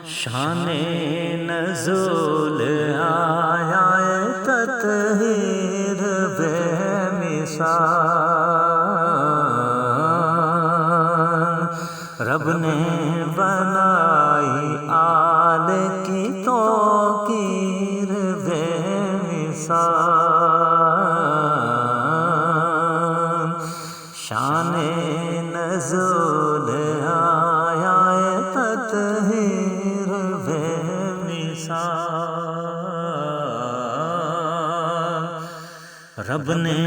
شان نزول آیا تطہیر بے مثال، رب نے بنائی آل کی توقیر بے مثال، شان نزول آیا تطہیر بے مثال، رب نے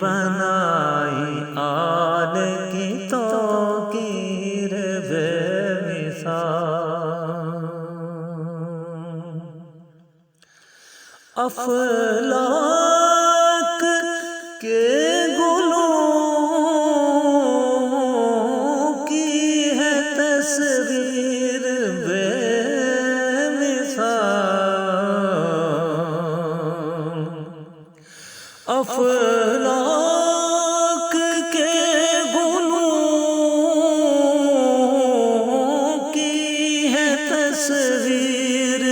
بنائی آل کی توقیر بے مثال، افلاک کے گلوں کی ہے تصویر بے مثال، افلاک کے گلوں کی ہے تصویر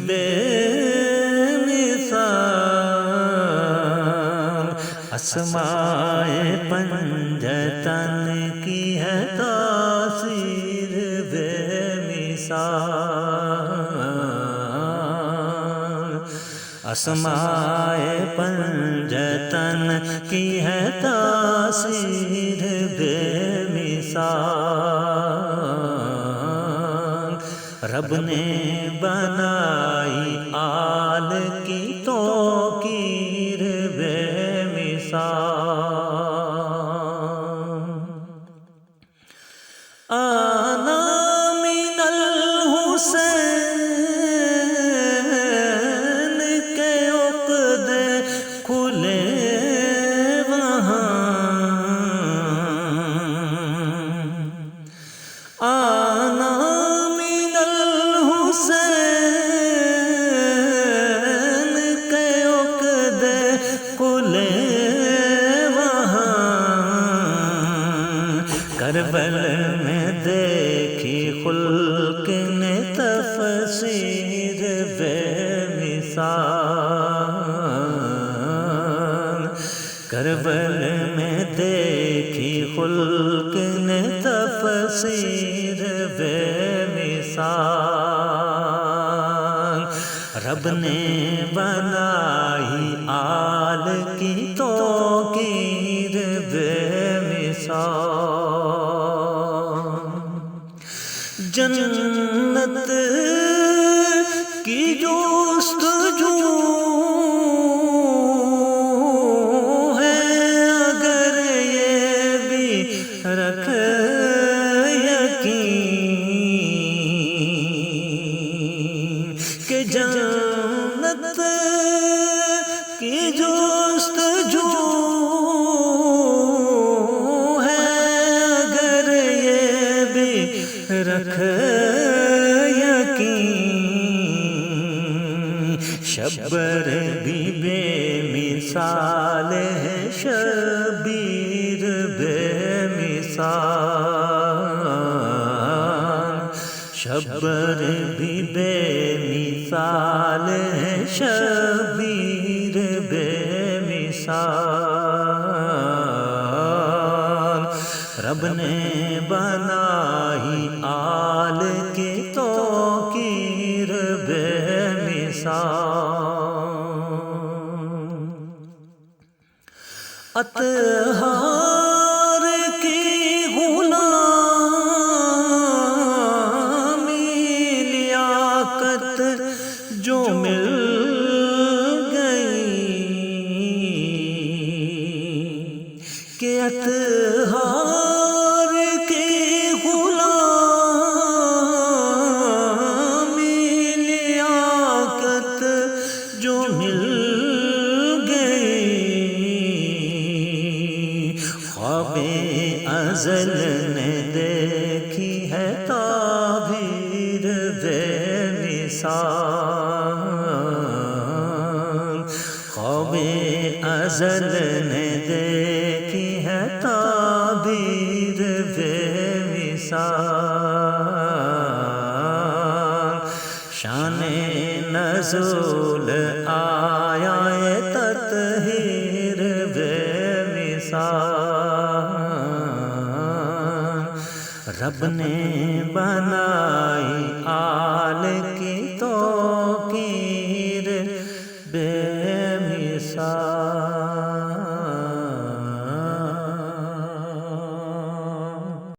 بے مثال، اسماء پنجتن کی ہے تاثیر بے مثال، اسماء پنجتن کی ہے تاثیر بے مثال، رب نے بنائی آل کی توقیر بے مثال، آنا من الحسین کے عقد کھلے وہاں، آنا من الحسین کے عقد کھلے وہاں، کربل میں دیکھی خلق نے تفسیر بے مثال، کربل میں دیکھی خلق نے تفسیر بے مثال، رب نے بنائی آل کی توقیر بے مثال، جنت کی جستجو ہے اگر یہ بھی رکھ یقین کہ جنت کی جستجو ہے اگر یہ بھی رکھ یقین، شبر بھی بے مثال ہے شبیر بے مثال، شبر بھی بے مثال ہے شبیر بے مثال، رب نے بنائی آل کی توقیر بے مثال، اطہار کی غلامی لیاقت جو مل گئی، کہ اطہار کی غلامی لیاقت جو مل گئی، خواب ازل نے دیکھی ہے تعبیر بے مثال، خواب ازل نے دیکھی ہے تعبیر بے مثال شان نزول آیا تطہیر بے مثال رب نے بنائی آل کی توقیر بے مثال